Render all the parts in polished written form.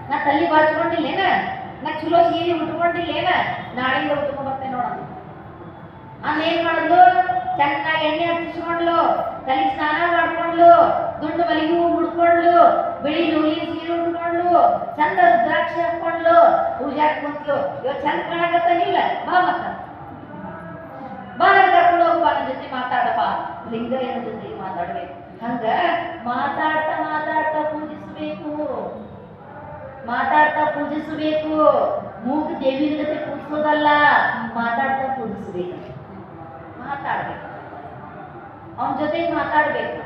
ನಾ ತಲೆ ಬಾಚ್ಕೊಂಡಿಲ್ಲೇನ, ನಾ ಚಲೋ ಸೀರೆ ಉಟ್ಕೊಂಡಿಲ್ಲೇನ, ನಾಳೆಯಿಂದ ಉಟ್ಕೊಂಡ್ ಬರ್ತೇನೆ ನೋಡೋದು. ಏನ್ ಮಾಡಿದ್ಲು, ಚೆನ್ನಾಗಿ ಎಣ್ಣೆ ಹಚ್ಚಿಸ್ಕೊಂಡ್ಲು, ತಲೆ ಸ್ನಾನ ಮಾಡ್ಕೊಂಡ್ಲು, ದುಂಡು ಮಲ್ಲಿಗೆ ಹೂ ಮುಡ್ಕೊಂಡ್ಲು, ಬಿಳಿ ನೂಲಿನ ಸೀರೆ ಉಟ್ಕೊಂಡ್ಲು, ಚಂದ ರುದ್ರಾಕ್ಷಿ ಹಾಕೊಂಡ್ಲು, ಪೂಜಾಕ್ ಕುಂತ್ಲು. ಇವತ್ತು ಚಂದ ಕಾಣಕತ್ತಾನಿಲ್ಲ, ಬಾ ಮತ್ತ ಬಾ ಕರ್ಕೊಂಡು ಹೋಗಪ್ಪ, ನನ್ನ ಜೊತೆ ಮಾತಾಡಪ್ಪ. ಲಿಂಗಯ್ಯನ ಜೊತೆ ಮಾತಾಡ್ಬೇಕು. ಹಂಗ ಮಾತಾಡ್ತಾ ಮಾತಾಡ್ತಾ ಪೂಜಿಸಬೇಕು, ಮಾತಾಡ್ತಾ ಪೂಜಿಸಬೇಕು. ಮೂಗ ದೇವಿನ ಜೊತೆ ಕೂರಿಸೋದಲ್ಲ, ಮಾತಾಡ್ತಾ ಪೂಜಿಸಬೇಕು. ಮಾತಾಡ್ಬೇಕು, ಅವನ ಜೊತೆ ಮಾತಾಡ್ಬೇಕು.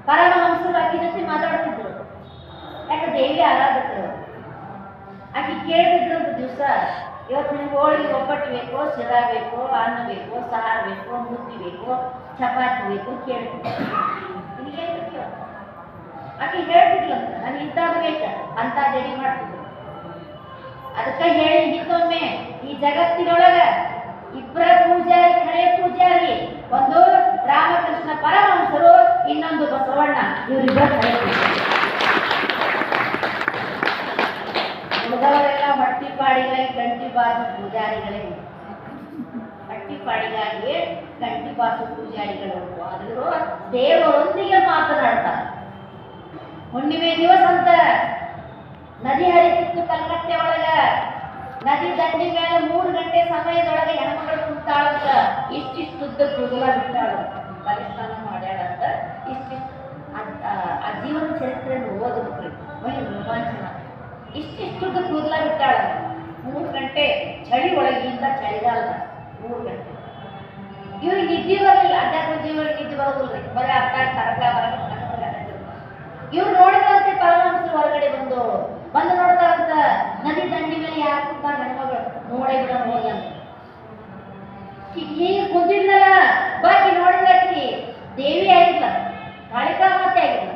ಪರಮಹಂಸರು ಆಕೆ ಜೊತೆ ಮಾತಾಡ್ತಿದ್ರು. ಯಾಕೆ ದೇವಿ ಆರಾಧಕರು. ಆಕೆ ಕೇಳ್ತಿದ್ರು ಅಂತ ದಿವಸ, ಇವತ್ತು ನಿಮ್ಗೆ ಹೋಳಿಗೆ ಒಬ್ಬಟ್ಟು ಬೇಕು, ಶಿರಾ ಬೇಕು, ಅನ್ನ ಬೇಕು, ಸಾರು ಬೇಕು, ಮುದ್ದೆ ಬೇಕು, ಚಪಾತಿ ಬೇಕು ಕೇಳ್ತಿದ್ರು. ಆಕೆ ಹೇಳ್ತಿದ್ಲು ಅಂತ, ನಾನು ಇಂಥದ್ದು ಬೇಕು ಅಂತ ರೆಡಿ ಮಾಡ್ತಿದ್ರು. ಅದಕ್ಕೆ ಹೇಳಿ ಹಿಂದೊಮ್ಮೆ ಈ ಜಗತ್ತಿನೊಳಗ ಇಬ್ಬರ ಪೂಜಾರಿ, ಖರೆ ಪೂಜಾರಿ. ಒಂದು ರಾಮಕೃಷ್ಣ ಪರಮಹಂಸರು, ಇನ್ನೊಂದು ಬಸವಣ್ಣ. ಇವರಿಬ್ಬರ ಖರೆ ಪೂಜಾರಿ. ಉಳಿದವರೆಲ್ಲ ಹೊಟ್ಟಿಪಾಡಿಗಾಗಿ ಗಂಟಿ ಬಾಸು ಪೂಜಾರಿಗಳೇ. ಹೊಟ್ಟಿಪಾಡಿಗಾಗಿ ಗಂಟಿ ಬಾಸು ಪೂಜಾರಿಗಳು. ಆದರೂ ದೇವರೊಂದಿಗೆ ಮಾತನಾಡ್ತಾರೆ. ಹುಣ್ಣಿಮೆ ದಿವಸ ಅಂತ ನದಿ ಹರಿತಿತ್ತು ಕಲ್ಕತ್ತೆ ಒಳಗ. ನದಿ ದಂಡಿ ಮೇಲೆ 3 ಗಂಟೆ ಸಮಯದೊಳಗೆ ಹೆಣ್ಮಗಳು ಕುಂತಾಳಂತ. ಇಷ್ಟಿಷ್ಟುದ್ದ ಕೂದಲ ಬಿಟ್ಟಾಳ, ಬಲಿಷ್ಠಾನ ಮಾಡ್ಯಾಳಂತ. ಇಷ್ಟಿಷ್ಟು ಆ ಜೀವನ ಚರಿತ್ರೆಯನ್ನು ಓದಬೇಕು, ಮೈ ರೋಮಾಂಚನ. ಇಷ್ಟಿಷ್ಟುದ್ದ ಕೂದಲ ಬಿಟ್ಟಾಳ. 3 ಗಂಟೆ ಚಳಿ ಒಳಗಿಂದ ಚಳಿಗಾಲದ 3 ಗಂಟೆ. ಇವ್ರಿಗೆ ನಿದ್ದೆ ಬರಲಿಲ್ಲ. ಅಧ್ಯಾತ್ಮ ಜೀವನಿಗೆ ನಿದ್ದೆ ಬರೋದಿಲ್ರಿ, ಬರೀ ಅರ್ಥ ತರಕ ಬರ. ಇವ್ರು ನೋಡಿದಂತೆ ಪರಮಹಂಸರು ಹೊರಗಡೆ ಬಂದು ನೋಡ್ತಾರಂತ, ನದಿ ದಂಡಿ ಮೇಲೆ ಯಾರು ಕೂತಾರ ಹೆಣ್ಮಗಳು, ನೋಡೇ ಬಿಡ ಹೋಗಿ ಅಂತ. ಹೀಗೆ ಕುಂತಿದ್ನಲ್ಲ, ಬಾಕಿ ನೋಡಿದ್ರಾಕಿ ದೇವಿ ಆಗಿಲ್ಲ, ಕಾಳಿಕಾ ಮಾತೆ ಆಗಿಲ್ಲ.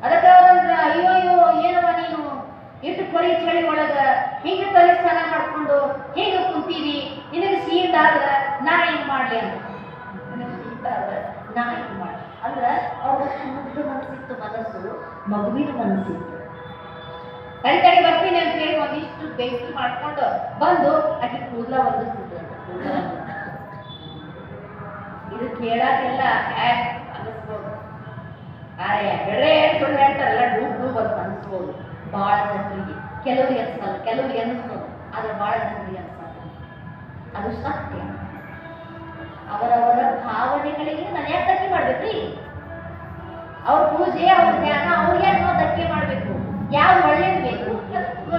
ಅದಕ್ಕೆ ಅವ್ರಂದ್ರ, ಅಯ್ಯೋ ಅಯ್ಯೋ ಏನವ ನೀನು ಇಟ್ಟು ಕೊರಿ ಚಳಿ ಒಳಗ ಹಿಂಗೆ ತಲೆ ಸ್ನಾನ ಮಾಡ್ಕೊಂಡು ಹೇಗೆ ಕುಂತೀವಿ, ನಿನಗೆ ಶೀತ ಆದ್ರ ನಾ ಏನ್ ಮಾಡ್ಲಿ ಅಂತ. ನಿನಗೆ ಶೀತ ಆದ್ರ ನಾ ಏನ್ ಮಾಡ್ಲಿ ಅಂದ್ರ ಅವ್ರಷ್ಟು ಮುಗ್ಧ ಮನಸ್ಸಿತ್ತು, ಮನಸ್ಸು ಮಗುವಿನ ಮನಸ್ಸಿತ್ತು. ತಡಿ ಬರ್ತೀನಿ ಅಂತ ಹೇಳಿ ಒಂದಿಷ್ಟು ಬೆಂಕಿ ಮಾಡ್ಕೊಂಡು ಬಂದು ಆಕೆ ಕೂದಲ ಒಂದಿಸ್ತಿದ್ರು. ಇದು ಕೇಳಾಕೆಲ್ಲ ಹ್ಯಾಕ್ ಅನಿಸ್ಬೋದು. ಬೆಳೆ ಸುಳ್ಳು ಹೇಳ್ತಾರಲ್ಲ, ಡೂಬ್ ಅಂತ ಅನಿಸ್ಬೋದು ಭಾಳ ಜನರಿಗೆ. ಕೆಲವರಿಗೆ ಅನ್ಸಲ್ಲ, ಕೆಲವರಿಗೆ ಅನಿಸ್ಬೋದು, ಆದ್ರೆ ಭಾಳ ಜನರಿಗೆ ಅನ್ಸಲ್ಲ. ಅದು ಸತ್ಯ. ಅವರವರ ಭಾವನೆಗಳಿಗೆ ನಾನು ಯಾಕೆ ಧಕ್ಕೆ ಮಾಡ್ಬೇಕ್ರಿ? ಅವ್ರ ಪೂಜೆ, ಅವ್ರ ಧ್ಯಾನ, ಅವ್ರಿಗೆ ಯಾಕೆ ನಾವು ಧಕ್ಕೆ ಮಾಡ್ಬೇಕು? ಯಾವ್ದು ಒಳ್ಳೇದು ಬೇಕು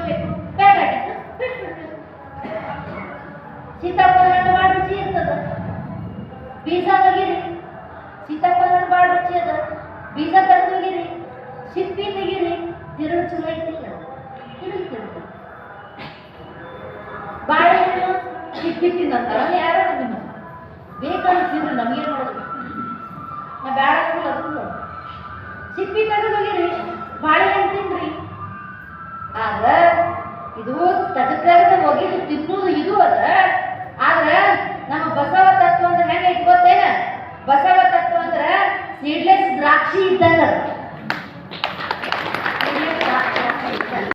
ಬೇಕು, ಬೇಕಾಗಿತ್ತು ಬಿಟ್ಬಿಡ್ಬೇಕು. ಸೀತಾಫಲ ಹಣ್ಣು ಭಾಳ ರುಚಿ ಇರ್ತದ, ಬೀಜ ತೆಗೀರಿ. ಸೀತಾಫಲ ಹಣ್ಣು ಭಾಳ ರುಚಿ ಅದ, ಬೀಜ ತೆಗೆದೋಗಿರಿ, ಸಿಪ್ಪಿ ತೆಗೀರಿ, ತಿರುಳು ಚಲೋ ಐತಿಲ್ಲ, ತಿರುಳು ತಿರುಳು. ಬಾಳೆಹಣ್ಣು ಸಿಪ್ಪಿ ತಿನ್ನಂತಾರ ಯಾರು?